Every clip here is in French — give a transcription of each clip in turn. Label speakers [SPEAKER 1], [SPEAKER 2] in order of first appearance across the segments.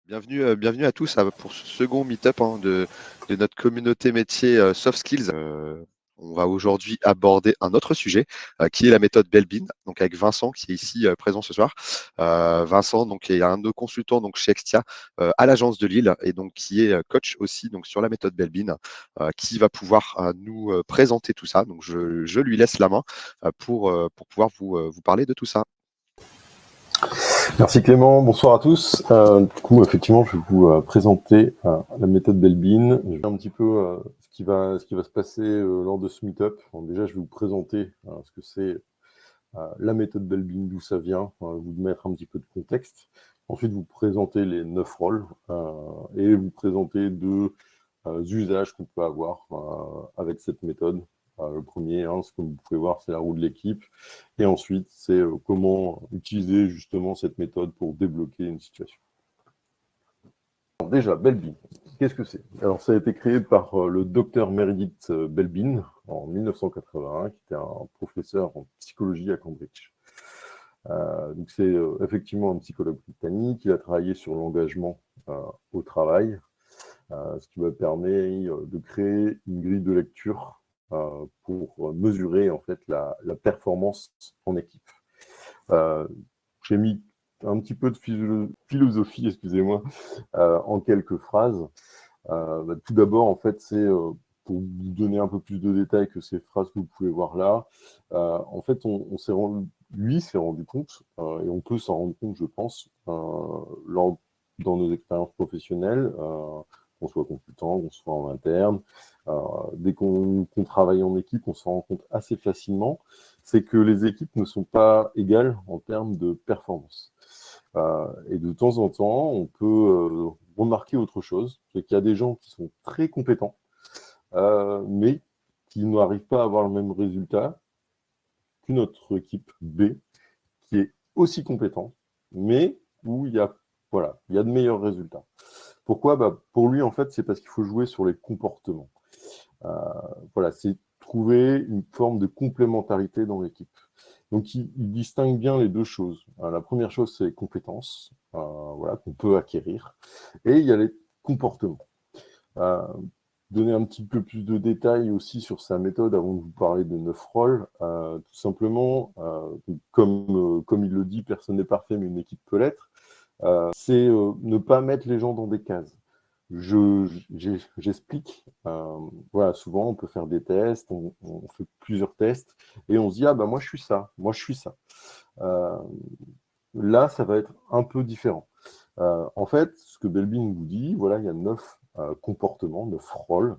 [SPEAKER 1] Bienvenue à tous pour ce second meet-up de notre communauté métier Soft Skills. On va aujourd'hui aborder un autre sujet qui est la méthode Belbin, donc avec Vincent qui est ici présent ce soir. Vincent donc est un de nos consultants donc chez Extia à l'agence de Lille et donc qui est coach aussi donc sur la méthode Belbin, qui va pouvoir nous présenter tout ça. Donc je lui laisse la main pour pouvoir vous parler de tout ça.
[SPEAKER 2] Merci Clément, bonsoir à tous. Du coup, effectivement, je vais vous présenter la méthode Belbin. Je vais un petit peu ce qui va se passer lors de ce meet-up. Déjà, je vais vous présenter ce que c'est la méthode Belbin, d'où ça vient, vous mettre un petit peu de contexte. Ensuite, vous présenter les 9 rôles et vous présenter deux usages qu'on peut avoir avec cette méthode. Le premier, comme vous pouvez voir, c'est la roue de l'équipe. Et ensuite, c'est comment utiliser justement cette méthode pour débloquer une situation. Alors déjà, Belbin, qu'est-ce que c'est? Alors, ça a été créé par le docteur Meredith Belbin en 1981, qui était un professeur en psychologie à Cambridge. Donc, c'est effectivement un psychologue britannique. Il a travaillé sur l'engagement au travail, ce qui va permettre de créer une grille de lecture pour mesurer en fait la performance en équipe. J'ai mis un petit peu de philosophie, excusez-moi, en quelques phrases. Tout d'abord, en fait, c'est pour vous donner un peu plus de détails que ces phrases que vous pouvez voir là. En fait, lui s'est rendu compte, et on peut s'en rendre compte, je pense, dans nos expériences professionnelles, qu'on soit consultant, qu'on soit en interne, dès qu'on travaille en équipe, on s'en rend compte assez facilement, c'est que les équipes ne sont pas égales en termes de performance. Et de temps en temps, on peut remarquer autre chose, c'est qu'il y a des gens qui sont très compétents, mais qui n'arrivent pas à avoir le même résultat qu'une autre équipe B, qui est aussi compétent, mais où il y a de meilleurs résultats. Pourquoi? Pour lui, en fait, c'est parce qu'il faut jouer sur les comportements. C'est trouver une forme de complémentarité dans l'équipe. Donc, il distingue bien les deux choses. La première chose, c'est les compétences, qu'on peut acquérir. Et il y a les comportements. Donner un petit peu plus de détails aussi sur sa méthode avant de vous parler de 9 rôles. Tout simplement, comme il le dit, personne n'est parfait, mais une équipe peut l'être. C'est ne pas mettre les gens dans des cases. J'explique. Souvent, on peut faire des tests, on fait plusieurs tests, et on se dit, moi, je suis ça, moi, je suis ça. Là, ça va être un peu différent. En fait, ce que Belbin vous dit, il y a 9 comportements, 9 rôles.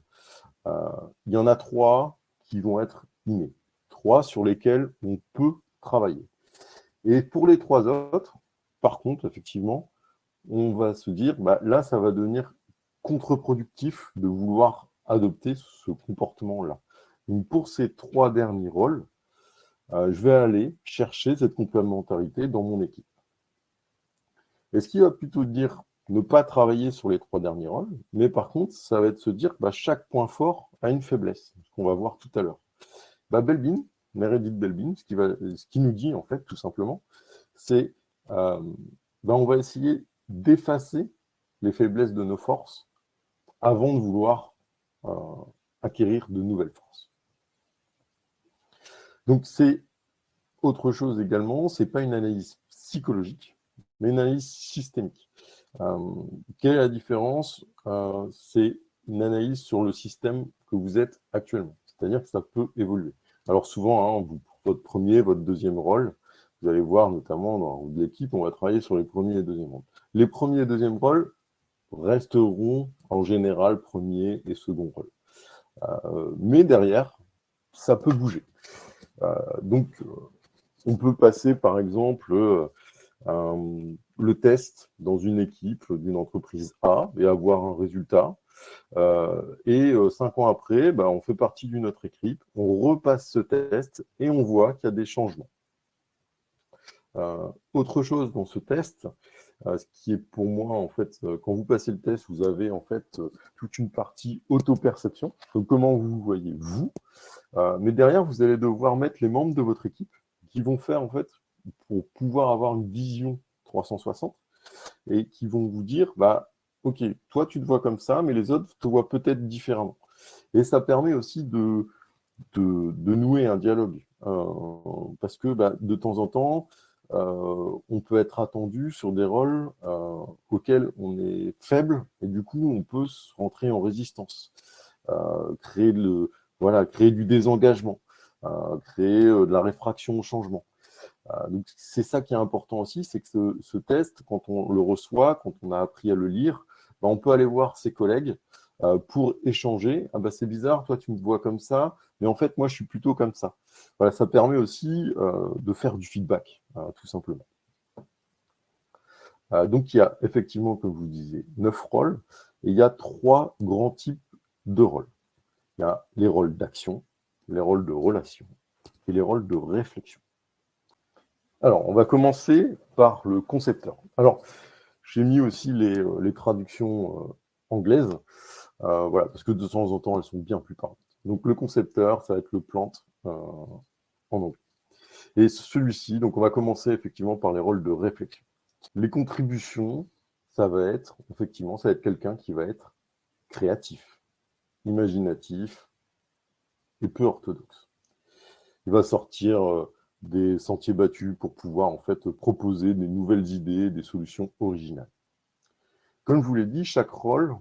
[SPEAKER 2] Il y en a 3 qui vont être innés, 3 sur lesquels on peut travailler. Et pour les 3 autres, par contre, effectivement, on va se dire, là, ça va devenir contre-productif de vouloir adopter ce comportement-là. Donc, pour ces 3 derniers rôles, je vais aller chercher cette complémentarité dans mon équipe. Est-ce qu'il va plutôt dire ne pas travailler sur les 3 derniers rôles, mais par contre, ça va être se dire chaque point fort a une faiblesse, ce qu'on va voir tout à l'heure. Belbin, Meredith Belbin, ce qui nous dit, en fait, tout simplement, c'est on va essayer d'effacer les faiblesses de nos forces avant de vouloir acquérir de nouvelles forces. Donc, c'est autre chose également, c'est pas une analyse psychologique, mais une analyse systémique. Quelle est la différence? C'est une analyse sur le système que vous êtes actuellement, c'est-à-dire que ça peut évoluer. Alors souvent, votre premier, votre deuxième rôle, vous allez voir notamment dans l'équipe, on va travailler sur les premiers et deuxièmes rôles. Les premiers et deuxièmes rôles resteront en général premier et second rôle. Mais derrière, ça peut bouger. Donc, on peut passer par exemple le test dans une équipe d'une entreprise A et avoir un résultat. Et 5 ans après, on fait partie d'une autre équipe, on repasse ce test et on voit qu'il y a des changements. Autre chose dans ce test, ce qui est pour moi, en fait, quand vous passez le test, vous avez en fait toute une partie auto-perception, donc comment vous voyez vous, mais derrière, vous allez devoir mettre les membres de votre équipe qui vont faire, en fait, pour pouvoir avoir une vision 360, et qui vont vous dire, ok, toi tu te vois comme ça, mais les autres te voient peut-être différemment. Et ça permet aussi de nouer un dialogue. Parce que de temps en temps, on peut être attendu sur des rôles auxquels on est faible, et du coup, on peut se rentrer en résistance, créer, créer du désengagement, créer de la réfraction au changement. Donc, c'est ça qui est important aussi, c'est que ce test, quand on le reçoit, quand on a appris à le lire, on peut aller voir ses collègues pour échanger. Ah c'est bizarre, toi tu me vois comme ça, mais en fait moi je suis plutôt comme ça. Voilà, ça permet aussi de faire du feedback, tout simplement. Donc il y a effectivement, comme vous disiez, 9 rôles, et il y a 3 grands types de rôles. Il y a les rôles d'action, les rôles de relation et les rôles de réflexion. Alors, on va commencer par le concepteur. Alors, j'ai mis aussi les traductions anglaises, voilà, parce que de temps en temps, elles sont bien plus parlantes. Donc, le concepteur, ça va être le plant en anglais. Et celui-ci, donc on va commencer effectivement par les rôles de réflexion. Les contributions, ça va être quelqu'un qui va être créatif, imaginatif et peu orthodoxe. Il va sortir des sentiers battus pour pouvoir en fait proposer des nouvelles idées, des solutions originales. Comme je vous l'ai dit, chaque rôle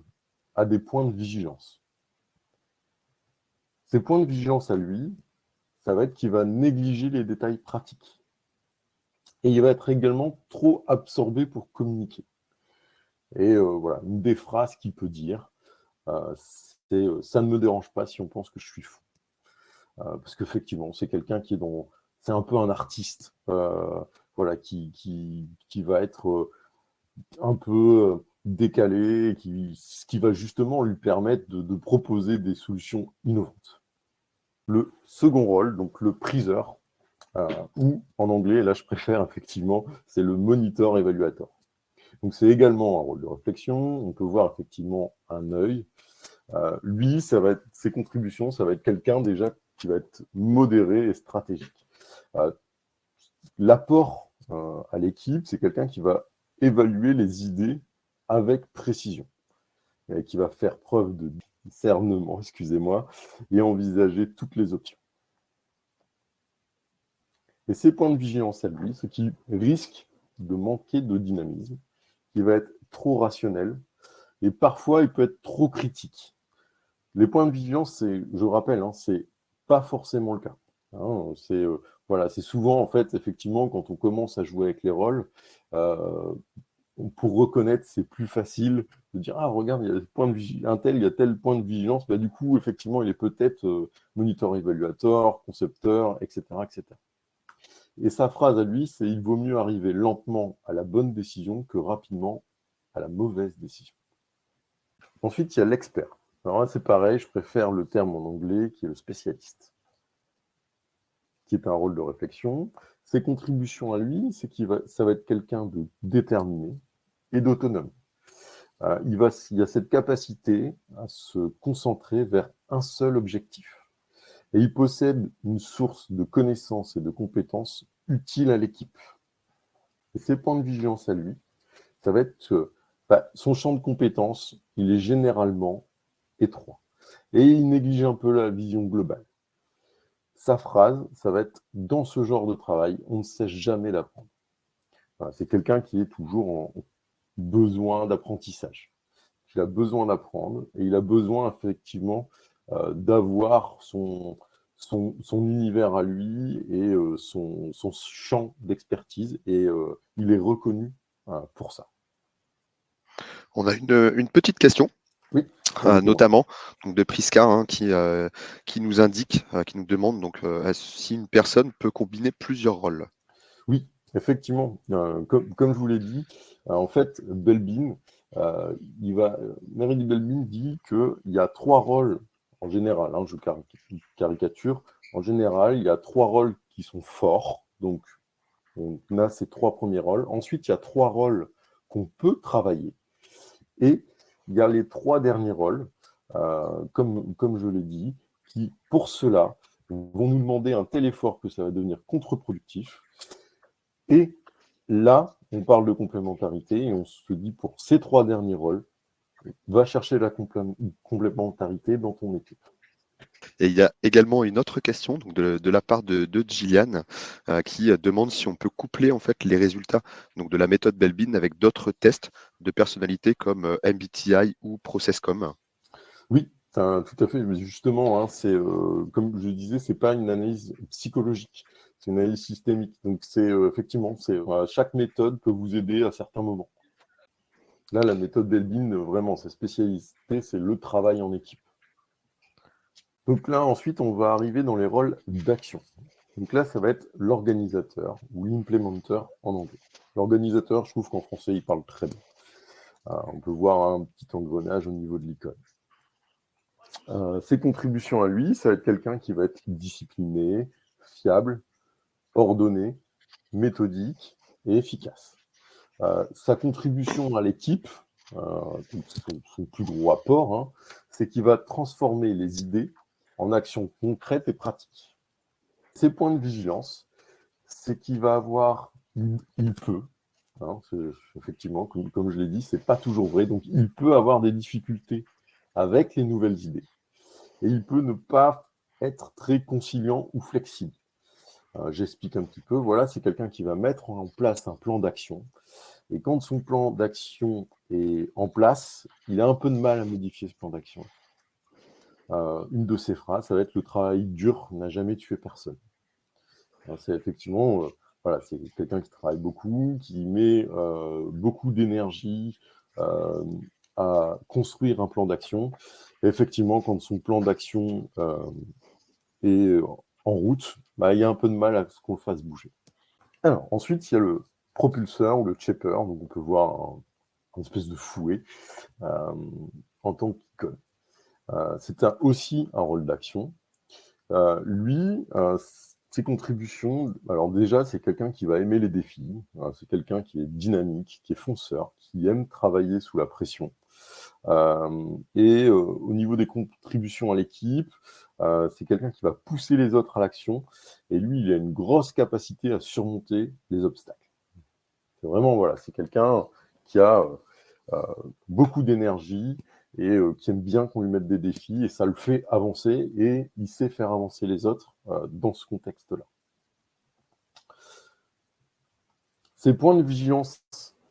[SPEAKER 2] a des points de vigilance. Ces points de vigilance à lui, ça va être qu'il va négliger les détails pratiques. Et il va être également trop absorbé pour communiquer. Et voilà, une des phrases qu'il peut dire, c'est ça ne me dérange pas si on pense que je suis fou. Parce qu'effectivement, c'est quelqu'un qui est dans. C'est un peu un artiste, voilà, qui va être un peu décalé, ce qui va justement lui permettre de proposer des solutions innovantes. Le second rôle, donc le priseur, ou en anglais, là je préfère effectivement, c'est le monitor évaluateur. Donc c'est également un rôle de réflexion, on peut voir effectivement un œil. Lui, ses contributions, ça va être quelqu'un déjà qui va être modéré et stratégique. L'apport à l'équipe, c'est quelqu'un qui va évaluer les idées avec précision, et qui va faire preuve de discernement, excusez-moi, et envisager toutes les options. Et ces points de vigilance à lui, ce qui risque de manquer de dynamisme, qui va être trop rationnel, et parfois il peut être trop critique. Les points de vigilance, je rappelle, c'est pas forcément le cas. C'est souvent, en fait, effectivement, quand on commence à jouer avec les rôles, pour reconnaître, c'est plus facile de dire, ah, regarde, il y a il y a tel point de vigilance, du coup, effectivement, il est peut-être monitor évaluateur, concepteur, etc., etc. Et sa phrase à lui, c'est, il vaut mieux arriver lentement à la bonne décision que rapidement à la mauvaise décision. Ensuite, il y a l'expert. Alors là, c'est pareil, je préfère le terme en anglais, qui est le spécialiste, qui est un rôle de réflexion. Ses contributions à lui, ça va être quelqu'un de déterminé et d'autonome. Il y a cette capacité à se concentrer vers un seul objectif. Et il possède une source de connaissances et de compétences utiles à l'équipe. Et ses points de vigilance à lui, ça va être son champ de compétences, il est généralement étroit. Et il néglige un peu la vision globale. Sa phrase, ça va être, dans ce genre de travail, on ne sait jamais l'apprendre. Voilà, c'est quelqu'un qui est toujours en besoin d'apprentissage. Il a besoin d'apprendre et il a besoin effectivement d'avoir son univers à lui et son champ d'expertise, et il est reconnu pour ça.
[SPEAKER 1] On a une petite question.
[SPEAKER 2] Oui.
[SPEAKER 1] Notamment donc de Prisca, qui nous indique, qui nous demande donc si une personne peut combiner plusieurs rôles.
[SPEAKER 2] Oui, effectivement. Comme je vous l'ai dit, en fait, Belbin, Mary Belbin dit qu'il y a 3 rôles en général, je caricature, en général, il y a 3 rôles qui sont forts, donc on a ces 3 premiers rôles. Ensuite, il y a 3 rôles qu'on peut travailler, et il y a les 3 derniers rôles, comme je l'ai dit, qui, pour cela, vont nous demander un tel effort que ça va devenir contre-productif. Et Là, on parle de complémentarité et on se dit pour ces 3 derniers rôles, va chercher la complémentarité dans ton équipe.
[SPEAKER 1] Et il y a également une autre question donc de la part de Gillian qui demande si on peut coupler en fait les résultats donc de la méthode Belbin avec d'autres tests de personnalité comme MBTI ou ProcessCom.
[SPEAKER 2] Oui, tout à fait. Mais justement, hein, comme je disais, c'est pas une analyse psychologique, c'est une analyse systémique. Donc effectivement, chaque méthode peut vous aider à certains moments. Là, la méthode Belbin, vraiment, sa spécialité, c'est le travail en équipe. Donc là, ensuite, on va arriver dans les rôles d'action. Donc là, ça va être l'organisateur ou l'implémenteur en anglais. L'organisateur, je trouve qu'en français, il parle très bien. On peut voir un petit engrenage au niveau de l'icône. Ses contributions à lui, ça va être quelqu'un qui va être discipliné, fiable, ordonné, méthodique et efficace. Sa contribution à l'équipe, son plus gros apport, hein, c'est qu'il va transformer les idées en actions concrètes et pratiques. Ses points de vigilance, c'est qu'il va avoir, il peut, hein, effectivement, comme je l'ai dit, c'est pas toujours vrai, donc il peut avoir des difficultés avec les nouvelles idées. Et il peut ne pas être très conciliant ou flexible. J'explique un petit peu. Voilà, c'est quelqu'un qui va mettre en place un plan d'action. Et quand son plan d'action est en place, il a un peu de mal à modifier ce plan d'action. Une de ses phrases, ça va être « le travail dur n'a jamais tué personne ». C'est effectivement, voilà, c'est quelqu'un qui travaille beaucoup, qui met beaucoup d'énergie à construire un plan d'action. Et effectivement, quand son plan d'action est en route, bah, il y a un peu de mal à ce qu'on le fasse bouger. Alors, ensuite, il y a le propulseur ou le chipper, donc on peut voir une espèce de fouet en tant qu'icône. C'est aussi un rôle d'action. Lui, ses contributions, alors déjà, c'est quelqu'un qui va aimer les défis, c'est quelqu'un qui est dynamique, qui est fonceur, qui aime travailler sous la pression. Au niveau des contributions à l'équipe, c'est quelqu'un qui va pousser les autres à l'action. Et lui, il a une grosse capacité à surmonter les obstacles. C'est vraiment, voilà, c'est quelqu'un qui a beaucoup d'énergie et qui aime bien qu'on lui mette des défis. Et ça le fait avancer et il sait faire avancer les autres dans ce contexte-là. Ses points de vigilance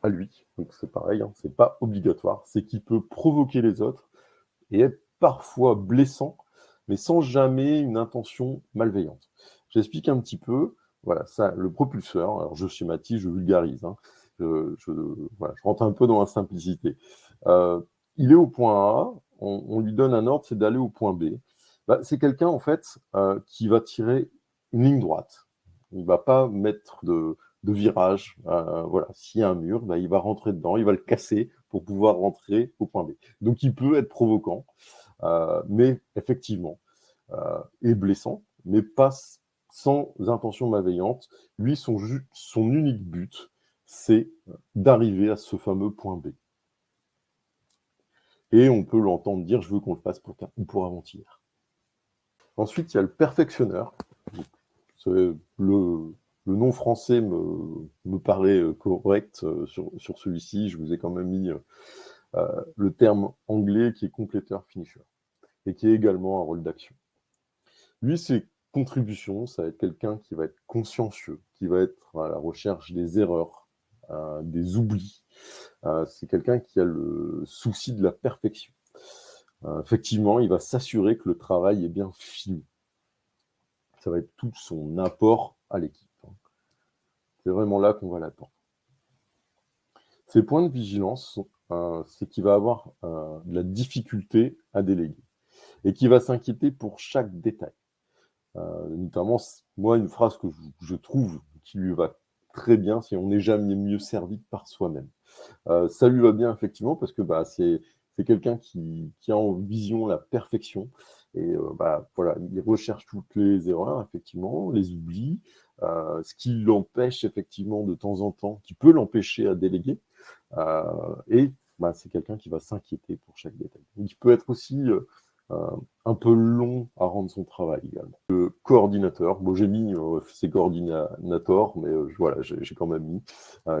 [SPEAKER 2] à lui, donc c'est pareil, hein, c'est pas obligatoire, c'est qu'il peut provoquer les autres et être parfois blessant, mais sans jamais une intention malveillante. J'explique un petit peu, voilà, ça, le propulseur, alors je schématise, je vulgarise, hein, voilà, je rentre un peu dans la simplicité. Il est au point A, on lui donne un ordre, c'est d'aller au point B. Bah, c'est quelqu'un, en fait, qui va tirer une ligne droite. Il ne va pas mettre de virage. Voilà. S'il y a un mur, bah, il va rentrer dedans, il va le casser pour pouvoir rentrer au point B. Donc, il peut être provoquant, mais effectivement, et blessant, mais pas sans intention malveillante. Lui, son unique but, c'est d'arriver à ce fameux point B. Et on peut l'entendre dire « je veux qu'on le fasse pour avant-hier ». Ensuite, il y a le perfectionneur. Le nom français me paraît correct sur celui-ci. Je vous ai quand même mis le terme anglais qui est compléteur finisher et qui est également un rôle d'action. Lui, ses contributions, ça va être quelqu'un qui va être consciencieux, qui va être à la recherche des erreurs, des oublis. C'est quelqu'un qui a le souci de la perfection. Effectivement, il va s'assurer que le travail est bien fini. Ça va être tout son apport à l'équipe. C'est vraiment là qu'on va l'attendre. Ses points de vigilance, c'est qu'il va avoir de la difficulté à déléguer et qu'il va s'inquiéter pour chaque détail. Notamment, moi, une phrase que je trouve qui lui va très bien, c'est « on n'est jamais mieux servi que par soi-même ». Ça lui va bien, effectivement, parce que c'est quelqu'un qui a en vision la perfection. Et voilà, il recherche toutes les erreurs, effectivement, les oublis, ce qui l'empêche, effectivement, de temps en temps, qui peut l'empêcher à déléguer. Et c'est quelqu'un qui va s'inquiéter pour chaque détail. Il peut être aussi un peu long à rendre son travail également. Le coordinateur, bon j'ai mis c'est coordinateur, mais voilà, j'ai quand même mis,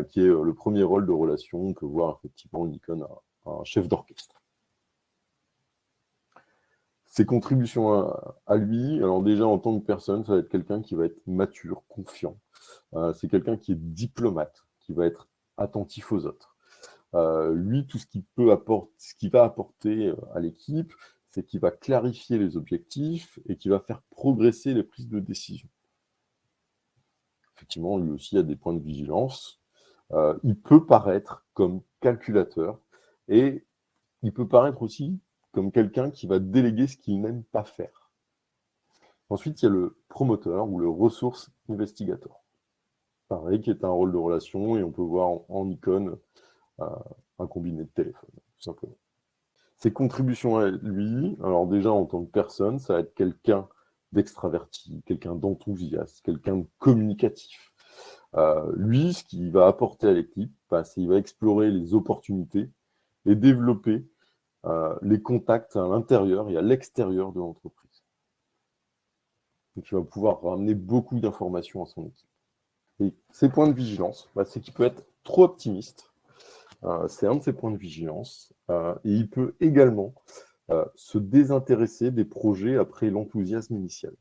[SPEAKER 2] qui est le premier rôle de relation. On peut voir effectivement une icône un chef d'orchestre. Ses contributions à lui, alors déjà en tant que personne, ça va être quelqu'un qui va être mature, confiant. C'est quelqu'un qui est diplomate, qui va être attentif aux autres. Lui, tout ce qu'il va apporter à l'équipe, c'est qu'il va clarifier les objectifs et qu'il va faire progresser les prises de décision. Effectivement, lui aussi a des points de vigilance. Il peut paraître comme calculateur et il peut paraître aussi comme quelqu'un qui va déléguer ce qu'il n'aime pas faire. Ensuite, il y a le promoteur ou le ressource investigator. Pareil, qui est un rôle de relation et on peut voir en icône un combiné de téléphone, tout simplement. Ses contributions à lui, alors déjà en tant que personne, ça va être quelqu'un d'extraverti, quelqu'un d'enthousiaste, quelqu'un de communicatif. Lui, ce qu'il va apporter à l'équipe, c'est qu'il va explorer les opportunités et développer les contacts à l'intérieur et à l'extérieur de l'entreprise. Donc, il va pouvoir ramener beaucoup d'informations à son équipe. Et ses points de vigilance, c'est qu'il peut être trop optimiste. C'est un de ses points de vigilance. Et il peut également se désintéresser des projets après l'enthousiasme initial.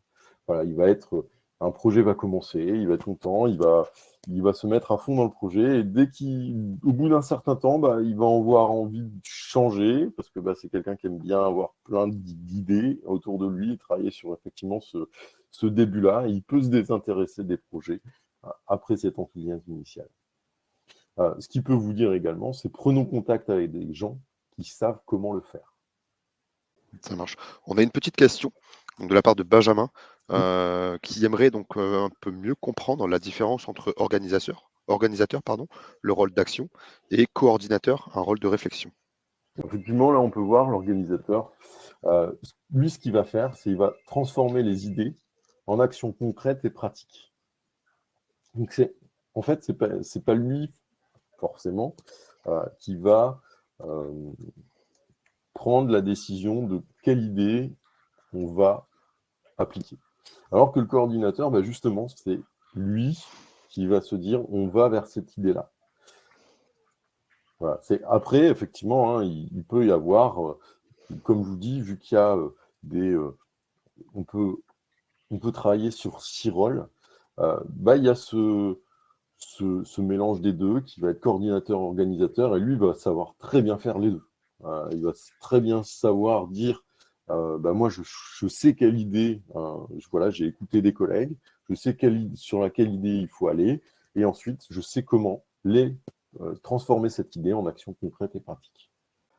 [SPEAKER 2] Voilà, un projet va commencer, il va être content, il va se mettre à fond dans le projet, et au bout d'un certain temps, il va avoir envie de changer, parce que c'est quelqu'un qui aime bien avoir plein d'idées autour de lui, et travailler sur effectivement ce début-là, et il peut se désintéresser des projets après cet enthousiasme initial. Ce qu'il peut vous dire également, c'est prenons contact avec des gens qui savent comment le faire.
[SPEAKER 1] Ça marche. On a une petite question donc, de la part de Benjamin qui aimerait donc un peu mieux comprendre la différence entre organisateur, le rôle d'action, et coordinateur, un rôle de réflexion.
[SPEAKER 2] Effectivement, là, on peut voir l'organisateur. Lui, ce qu'il va faire, c'est qu'il va transformer les idées en actions concrètes et pratiques. Donc, en fait, c'est pas lui, forcément, qui va prendre la décision de quelle idée on va appliquer. Alors que le coordinateur, justement, c'est lui qui va se dire on va vers cette idée-là. Voilà. Après, effectivement, il peut y avoir, comme je vous dis, vu qu'il y a on peut travailler sur 6 rôles, il y a ce mélange des deux qui va être coordinateur-organisateur, et lui va savoir très bien faire les deux. Il va très bien savoir dire moi, je sais quelle idée, voilà, j'ai écouté des collègues, je sais sur laquelle idée il faut aller, et ensuite, je sais comment transformer cette idée en action concrète et pratique.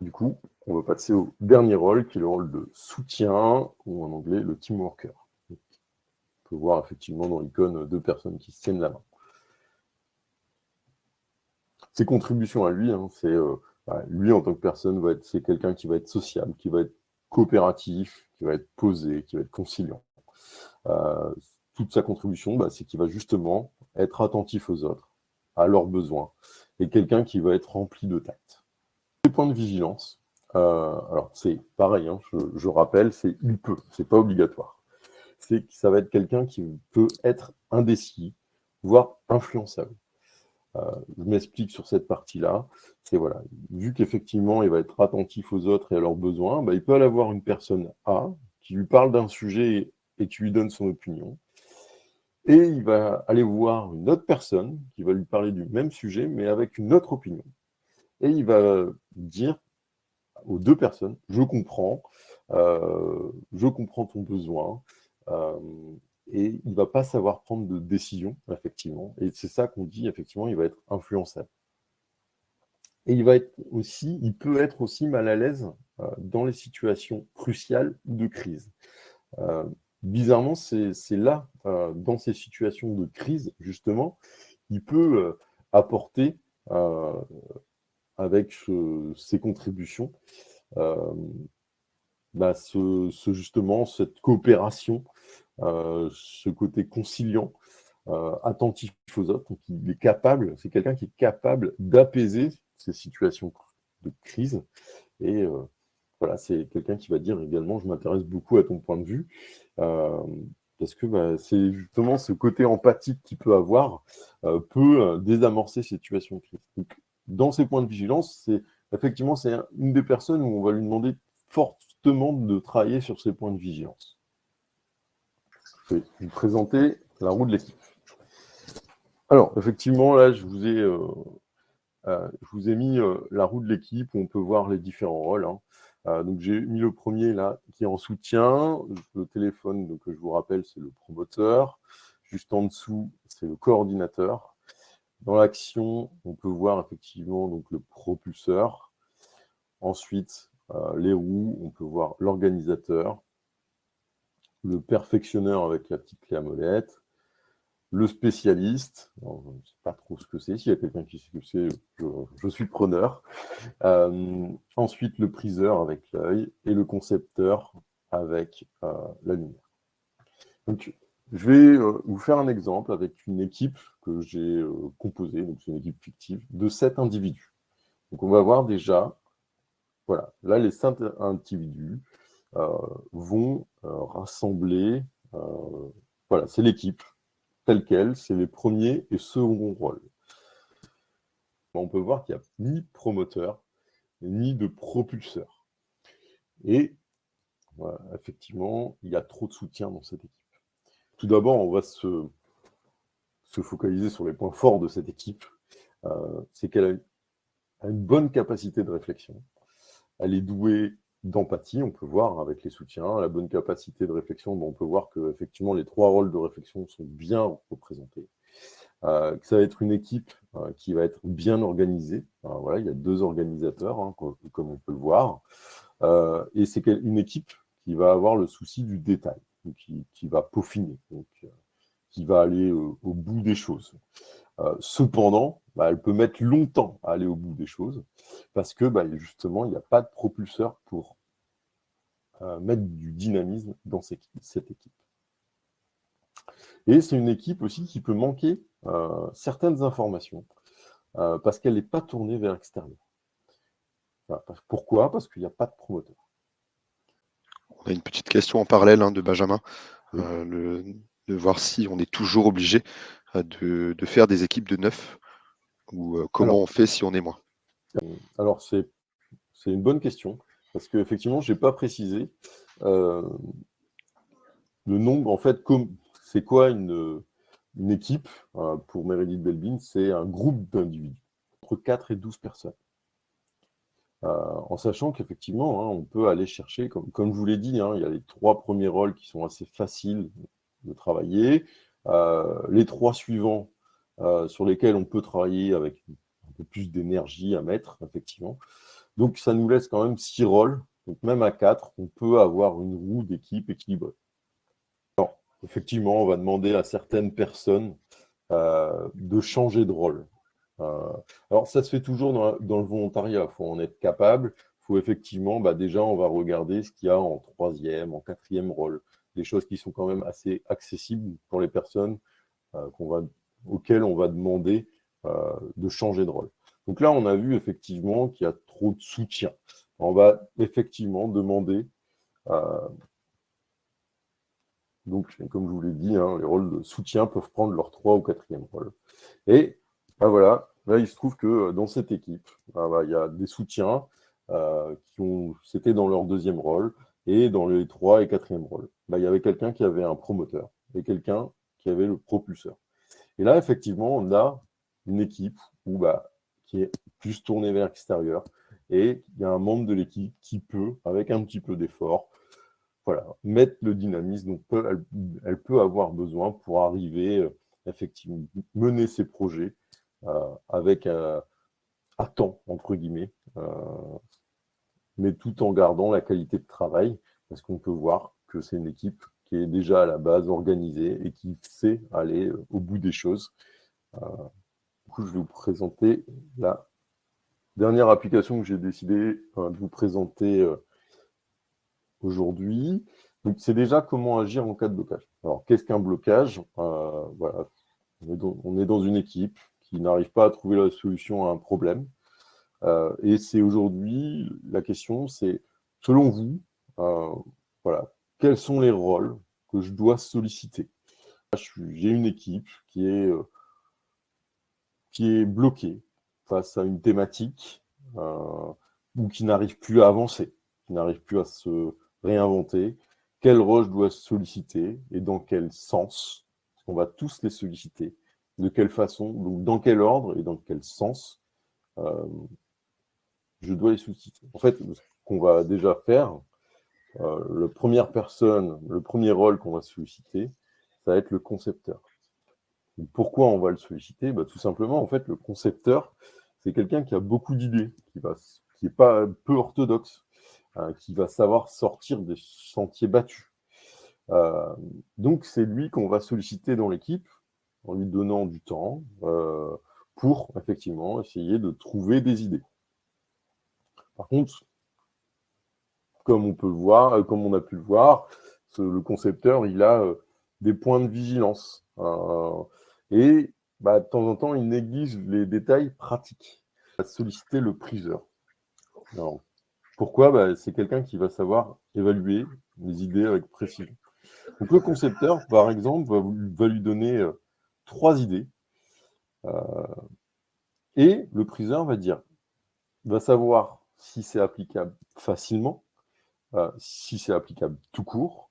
[SPEAKER 2] Du coup, on va passer au dernier rôle, qui est le rôle de soutien, ou en anglais, le team worker. On peut voir effectivement dans l'icône 2 personnes qui se tiennent la main. Ses contributions à lui, lui en tant que personne, c'est quelqu'un qui va être sociable, qui va être coopératif, qui va être posé, qui va être conciliant. Toute sa contribution, c'est qu'il va justement être attentif aux autres, à leurs besoins, et quelqu'un qui va être rempli de tact. Les points de vigilance, alors c'est pareil, je rappelle, il peut, c'est pas obligatoire. Ça va être quelqu'un qui peut être indécis, voire influençable. Je m'explique sur cette partie-là. C'est voilà, vu qu'effectivement, il va être attentif aux autres et à leurs besoins, il peut aller voir une personne A qui lui parle d'un sujet et qui lui donne son opinion. Et il va aller voir une autre personne qui va lui parler du même sujet, mais avec une autre opinion. Et il va dire aux 2 personnes, je comprends ton besoin, et il ne va pas savoir prendre de décision, effectivement. Et c'est ça qu'on dit, effectivement, il va être influençable. Et il peut être aussi mal à l'aise dans les situations cruciales ou de crise. Bizarrement, c'est là, dans ces situations de crise, justement, il peut apporter, avec ses contributions, justement, cette coopération, ce côté conciliant, attentif aux autres. Donc, c'est quelqu'un qui est capable d'apaiser ces situations de crise et voilà, c'est quelqu'un qui va dire également, je m'intéresse beaucoup à ton point de vue, parce que c'est justement ce côté empathique qu'il peut avoir, peut désamorcer ces situations de crise. Donc, dans ces points de vigilance, effectivement, c'est une des personnes où on va lui demander fortement de travailler sur ces points de vigilance. Je vais vous présenter la roue de l'équipe. Alors, effectivement, là, je vous ai mis la roue de l'équipe où on peut voir les différents rôles. Donc, j'ai mis le premier là qui est en soutien. Le téléphone, donc, je vous rappelle, c'est le promoteur. Juste en dessous, c'est le coordinateur. Dans l'action, on peut voir effectivement donc, le propulseur. Ensuite, les roues, on peut voir l'organisateur, le perfectionneur avec la petite clé à molette, le spécialiste, alors, je ne sais pas trop ce que c'est, s'il y a quelqu'un qui sait ce que c'est, je suis preneur. Ensuite, le priseur avec l'œil et le concepteur avec la lumière. Donc, je vais vous faire un exemple avec une équipe que j'ai composée, donc c'est une équipe fictive, de 7 individus. Donc, on va voir déjà, voilà, là, les 5 individus vont rassembler, voilà, c'est l'équipe telle quelle, c'est les premiers et seconds rôles. On peut voir qu'il n'y a ni promoteur, ni de propulseur. Et voilà, effectivement, il y a trop de soutien dans cette équipe. Tout d'abord, on va se focaliser sur les points forts de cette équipe. C'est qu'elle a une bonne capacité de réflexion. Elle est douée d'empathie, on peut voir avec les soutiens, la bonne capacité de réflexion, on peut voir que effectivement les 3 rôles de réflexion sont bien représentés. Que ça va être une équipe qui va être bien organisée. Voilà, il y a 2 organisateurs, comme on peut le voir. Et c'est une équipe qui va avoir le souci du détail, donc qui va peaufiner, donc, qui va aller au bout des choses. Cependant, elle peut mettre longtemps à aller au bout des choses, parce que justement, il n'y a pas de propulseur pour mettre du dynamisme dans cette équipe. Et c'est une équipe aussi qui peut manquer certaines informations, parce qu'elle n'est pas tournée vers l'extérieur. Voilà. Pourquoi? Parce qu'il n'y a pas de promoteur.
[SPEAKER 1] On a une petite question en parallèle de Benjamin,
[SPEAKER 2] Oui.
[SPEAKER 1] de voir si on est toujours obligé de faire des équipes de 9 ou comment on fait si on est moins.
[SPEAKER 2] Alors, c'est une bonne question, parce qu'effectivement, je n'ai pas précisé le nombre, en fait, c'est quoi une équipe pour Meredith Belbin? C'est un groupe d'individus, entre 4 et 12 personnes. En sachant qu'effectivement, on peut aller chercher, comme je vous l'ai dit, il y a les 3 premiers rôles qui sont assez faciles de travailler, les 3 suivants sur lesquels on peut travailler avec un peu plus d'énergie à mettre, effectivement. Donc, ça nous laisse quand même 6 rôles. Donc, même à 4, on peut avoir une roue d'équipe équilibrée. Alors, effectivement, on va demander à certaines personnes de changer de rôle. Alors, ça se fait toujours dans le volontariat. Il faut en être capable. Il faut effectivement, déjà, on va regarder ce qu'il y a en 3e, en 4e rôle. Des choses qui sont quand même assez accessibles pour les personnes auxquelles on va demander de changer de rôle. Donc là, on a vu effectivement qu'il y a trop de soutien. On va effectivement demander, donc comme je vous l'ai dit, les rôles de soutien peuvent prendre leur 3e ou 4e rôle. Et voilà, là il se trouve que dans cette équipe, il y a des soutiens c'était dans leur 2e rôle, et dans les 3 et 4e rôles. Il y avait quelqu'un qui avait un promoteur et quelqu'un qui avait le propulseur. Et là, effectivement, on a une équipe qui est plus tournée vers l'extérieur, et il y a un membre de l'équipe qui peut, avec un petit peu d'effort, mettre le dynamisme dont elle peut avoir besoin pour arriver, effectivement, mener ses projets avec à temps, entre guillemets, mais tout en gardant la qualité de travail, parce qu'on peut voir que c'est une équipe qui est déjà à la base organisée et qui sait aller au bout des choses. Du coup, je vais vous présenter la dernière application que j'ai décidé de vous présenter aujourd'hui. Donc, c'est déjà comment agir en cas de blocage. Alors, qu'est-ce qu'un blocage? Voilà, on est dans une équipe qui n'arrive pas à trouver la solution à un problème. Et c'est aujourd'hui, la question, c'est selon vous, voilà, quels sont les rôles que je dois solliciter? J'ai une équipe qui est bloquée face à une thématique ou qui n'arrive plus à avancer, qui n'arrive plus à se réinventer. Quel rôle je dois solliciter et dans quel sens? Parce qu'on va tous les solliciter. De quelle façon, donc dans quel ordre et dans quel sens je dois les solliciter. En fait, ce qu'on va déjà faire, la première personne, le premier rôle qu'on va solliciter, ça va être le concepteur. Donc, pourquoi on va le solliciter? Tout simplement, en fait, le concepteur, c'est quelqu'un qui a beaucoup d'idées, qui est pas peu orthodoxe, qui va savoir sortir des sentiers battus. Donc, c'est lui qu'on va solliciter dans l'équipe en lui donnant du temps pour effectivement essayer de trouver des idées. Par contre, comme on peut le voir, comme on a pu le voir, le concepteur, il a des points de vigilance. Et de temps en temps, il néglige les détails pratiques. Il va solliciter le priseur. Alors, pourquoi? C'est quelqu'un qui va savoir évaluer les idées avec précision. Donc le concepteur, par exemple, va lui donner 3 idées. Et le priseur va savoir si c'est applicable facilement, si c'est applicable tout court,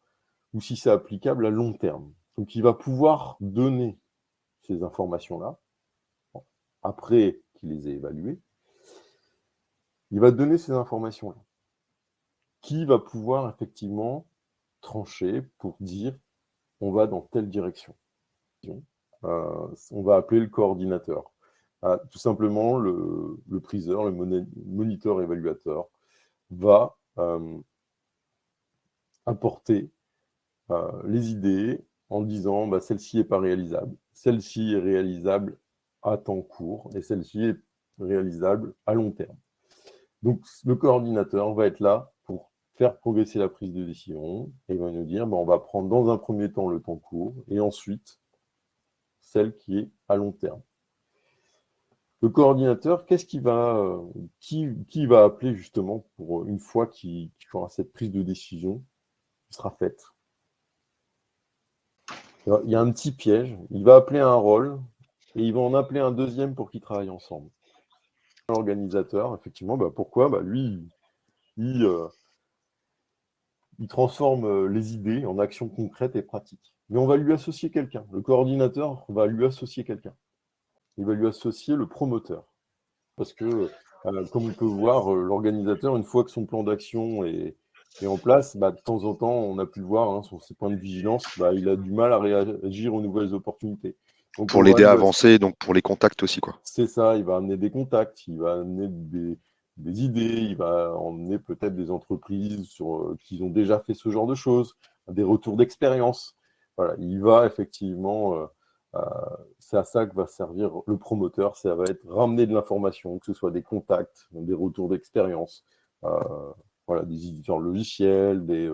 [SPEAKER 2] ou si c'est applicable à long terme. Donc il va pouvoir donner ces informations-là, après qu'il les ait évaluées, il va donner ces informations-là, qui va pouvoir effectivement trancher pour dire on va dans telle direction. On va appeler le coordinateur. Tout simplement, le priseur, le moniteur évaluateur, va apporter les idées en disant celle-ci n'est pas réalisable, celle-ci est réalisable à temps court et celle-ci est réalisable à long terme. Donc le coordinateur va être là pour faire progresser la prise de décision et il va nous dire on va prendre dans un premier temps le temps court et ensuite celle qui est à long terme. Le coordinateur, qui va appeler justement pour une fois qu'il fera cette prise de décision qui sera faite? Il y a un petit piège, il va appeler un rôle et il va en appeler un deuxième pour qu'ils travaillent ensemble. L'organisateur, effectivement, pourquoi? Lui, il transforme les idées en actions concrètes et pratiques. Mais on va lui associer quelqu'un. Le coordinateur va lui associer quelqu'un. Il va lui associer le promoteur. Parce que, comme on peut voir, l'organisateur, une fois que son plan d'action est en place, de temps en temps, on a pu le voir sur ses points de vigilance, il a du mal à réagir aux nouvelles opportunités. Donc,
[SPEAKER 1] pour l'aider à avancer, donc pour les contacts aussi, quoi.
[SPEAKER 2] C'est ça, il va amener des contacts, il va amener des idées, il va emmener peut-être des entreprises qui ont déjà fait ce genre de choses, des retours d'expérience. Voilà, il va effectivement, c'est à ça que va servir le promoteur, ça va être ramener de l'information, que ce soit des contacts, des retours d'expérience, voilà, des éditeurs logiciels, des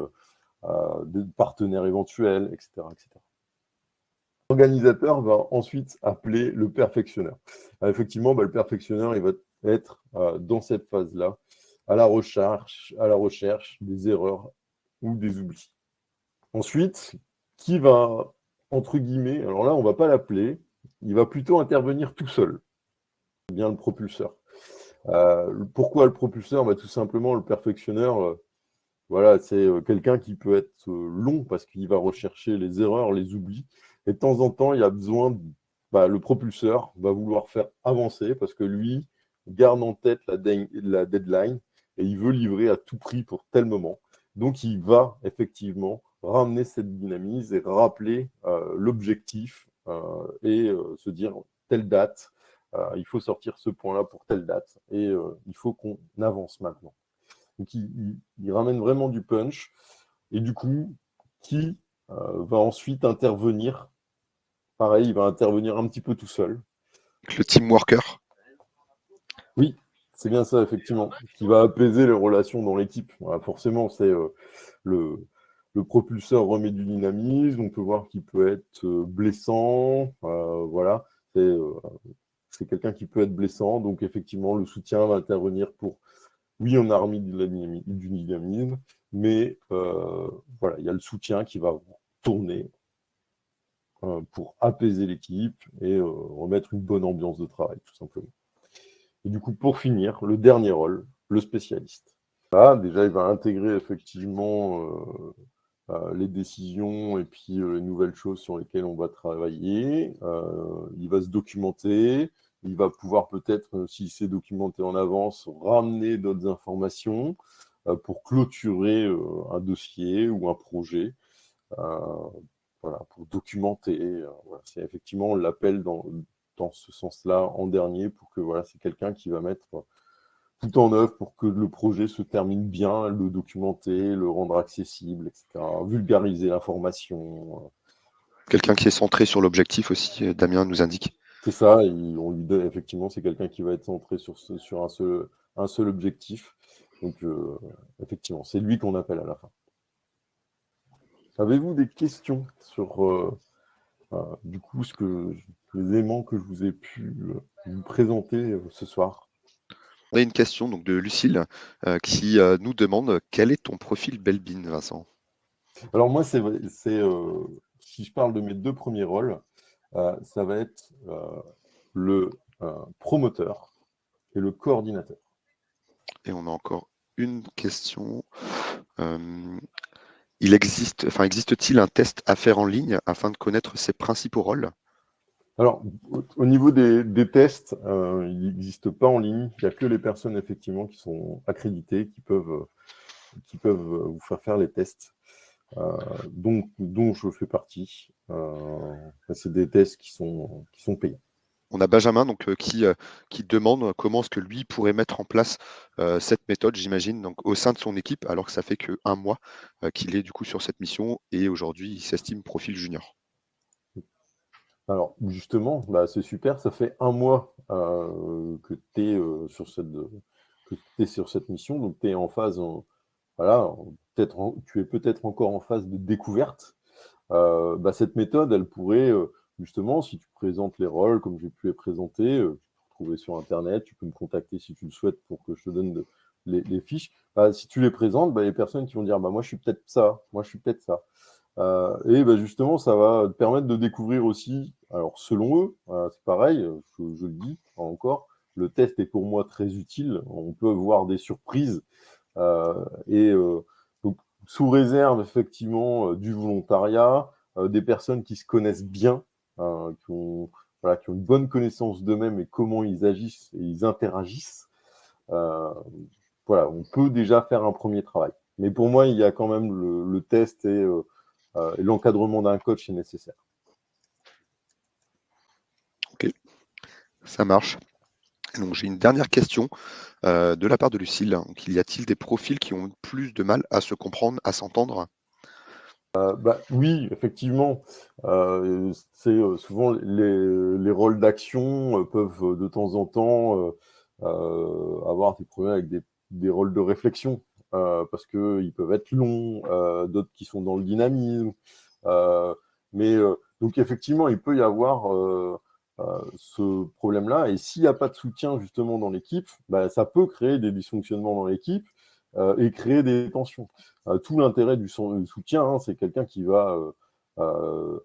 [SPEAKER 2] partenaires éventuels, etc., etc. L'organisateur va ensuite appeler le perfectionneur. Effectivement, le perfectionneur, il va être dans cette phase-là, à la recherche des erreurs ou des oublis. Ensuite, qui va, entre guillemets, alors là, on ne va pas l'appeler, il va plutôt intervenir tout seul. C'est bien le propulseur. Pourquoi le propulseur? Tout simplement, le perfectionneur, voilà, c'est quelqu'un qui peut être long parce qu'il va rechercher les erreurs, les oublis. Et de temps en temps, il y a besoin, le propulseur va vouloir faire avancer parce que lui garde en tête la deadline et il veut livrer à tout prix pour tel moment. Donc, il va effectivement ramener cette dynamisme et rappeler l'objectif et se dire telle date, il faut sortir ce point-là pour telle date et il faut qu'on avance maintenant. Donc, il ramène vraiment du punch. Et du coup, qui va ensuite intervenir? Pareil, il va intervenir un petit peu tout seul.
[SPEAKER 1] Le team worker.
[SPEAKER 2] Oui, c'est bien ça, effectivement. Qui va apaiser les relations dans l'équipe. Voilà, forcément, c'est le propulseur remet du dynamisme. On peut voir qu'il peut être blessant. Voilà, c'est quelqu'un qui peut être blessant. Donc, effectivement, le soutien va intervenir pour Oui, on a remis du dynamisme, mais voilà, il y a le soutien qui va tourner pour apaiser l'équipe et remettre une bonne ambiance de travail, tout simplement. Et du coup, pour finir, le dernier rôle, le spécialiste. Là, déjà, il va intégrer effectivement les décisions et puis les nouvelles choses sur lesquelles on va travailler. Il va se documenter. Il va pouvoir peut-être, s'il s'est documenté en avance, ramener d'autres informations pour clôturer un dossier ou un projet. Euh, voilà, pour documenter. Voilà. C'est effectivement, on l'appelle dans ce sens-là en dernier pour que voilà, c'est quelqu'un qui va mettre tout en œuvre pour que le projet se termine bien, le documenter, le rendre accessible, etc. Vulgariser l'information.
[SPEAKER 1] Quelqu'un qui est centré sur l'objectif aussi, Damien nous indique.
[SPEAKER 2] C'est ça, on lui donne effectivement, c'est quelqu'un qui va être centré sur un seul objectif. Donc, effectivement, c'est lui qu'on appelle à la fin. Avez-vous des questions sur du coup les éléments que je vous ai pu vous présenter ce soir?
[SPEAKER 1] On a une question donc de Lucille qui nous demande quel est ton profil Belbin, Vincent?
[SPEAKER 2] Alors moi, si je parle de mes 2 premiers rôles, ça va être le promoteur et le coordinateur.
[SPEAKER 1] Et on a encore une question. Existe-t-il un test à faire en ligne afin de connaître ses principaux rôles?
[SPEAKER 2] Alors, au niveau des tests, il n'existe pas en ligne. Il n'y a que les personnes effectivement qui sont accréditées qui peuvent vous faire les tests. Dont je fais partie. C'est des tests qui sont payants.
[SPEAKER 1] On a Benjamin donc, qui demande comment est-ce que lui pourrait mettre en place cette méthode, j'imagine, donc au sein de son équipe, alors que ça fait qu'un mois qu'il est du coup sur cette mission et aujourd'hui il s'estime profil junior.
[SPEAKER 2] Alors, justement, bah, c'est super. Ça fait un mois que tu es, sur cette mission. Donc, tu es en phase, voilà, tu es peut-être encore en phase de découverte. Bah, cette méthode, elle pourrait, justement, si tu présentes les rôles comme j'ai pu les présenter, tu peux trouver sur Internet, tu peux me contacter si tu le souhaites pour que je te donne les fiches. Bah, si tu les présentes, bah, les personnes qui vont dire bah, moi, je suis peut-être ça, moi, je suis peut-être ça. Et bah, justement, ça va te permettre de découvrir aussi, alors selon eux, c'est pareil, je le dis encore, le test est pour moi très utile. On peut voir des surprises. Et donc, sous réserve effectivement du volontariat, des personnes qui se connaissent bien, voilà, qui ont une bonne connaissance d'eux-mêmes et comment ils agissent et ils interagissent, euh, voilà, on peut déjà faire un premier travail. Mais pour moi, il y a quand même le test et l'encadrement d'un coach est nécessaire.
[SPEAKER 1] Ok, ça marche. Donc j'ai une dernière question de la part de Lucille. Donc, y a-t-il des profils qui ont plus de mal à se comprendre, à s'entendre?
[SPEAKER 2] Bah, oui, effectivement, c'est souvent les rôles d'action peuvent de temps en temps avoir des problèmes avec des rôles de réflexion parce qu'ils peuvent être longs, d'autres qui sont dans le dynamisme. Euh, mais donc effectivement, il peut y avoir ce problème-là. Et s'il n'y a pas de soutien justement dans l'équipe, bah, ça peut créer des dysfonctionnements dans l'équipe et créer des tensions. Tout l'intérêt du soutien, hein, c'est quelqu'un qui va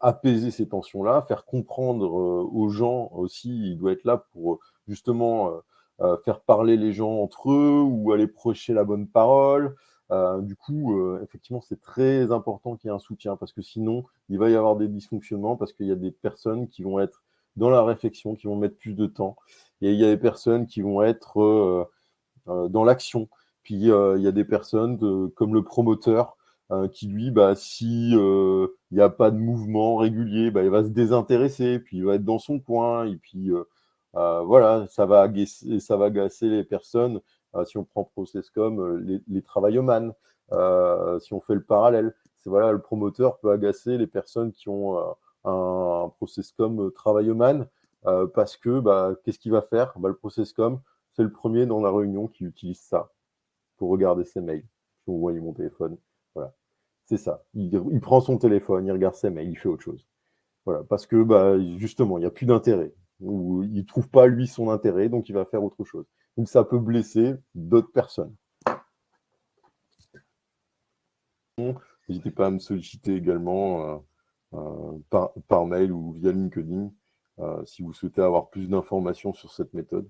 [SPEAKER 2] apaiser ces tensions-là, faire comprendre aux gens aussi, il doit être là pour justement faire parler les gens entre eux ou aller prêcher la bonne parole. Du coup, effectivement, c'est très important qu'il y ait un soutien parce que sinon, il va y avoir des dysfonctionnements parce qu'il y a des personnes qui vont être dans la réflexion, qui vont mettre plus de temps. Et il y a des personnes qui vont être dans l'action. Puis il y a des personnes comme le promoteur qui lui, bah, si il n'y a pas de mouvement régulier, bah, il va se désintéresser, puis il va être dans son coin, et puis voilà, ça va agacer les personnes. Si on prend Processcom, les travaillomanes, si on fait le parallèle, c'est voilà, le promoteur peut agacer les personnes qui ont un Processcom travailloman parce que bah, qu'est-ce qu'il va faire bah, le Processcom, c'est le premier dans la réunion qui utilise ça pour regarder ses mails. Si vous voyez mon téléphone, voilà. C'est ça. Il prend son téléphone, il regarde ses mails, il fait autre chose. Voilà. Parce que, bah, justement, il n'y a plus d'intérêt. Ou il ne trouve pas, lui, son intérêt, donc il va faire autre chose. Donc ça peut blesser d'autres personnes. n'hésitez pas à me solliciter également par mail ou via LinkedIn si vous souhaitez avoir plus d'informations sur cette méthode.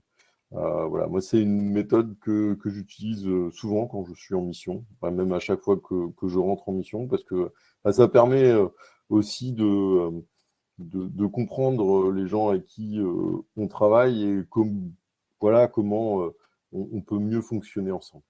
[SPEAKER 2] Voilà, moi, c'est une méthode que j'utilise souvent quand je suis en mission, même à chaque fois que je rentre en mission, parce que ça permet aussi de comprendre les gens avec qui on travaille et voilà, comment on peut mieux fonctionner ensemble.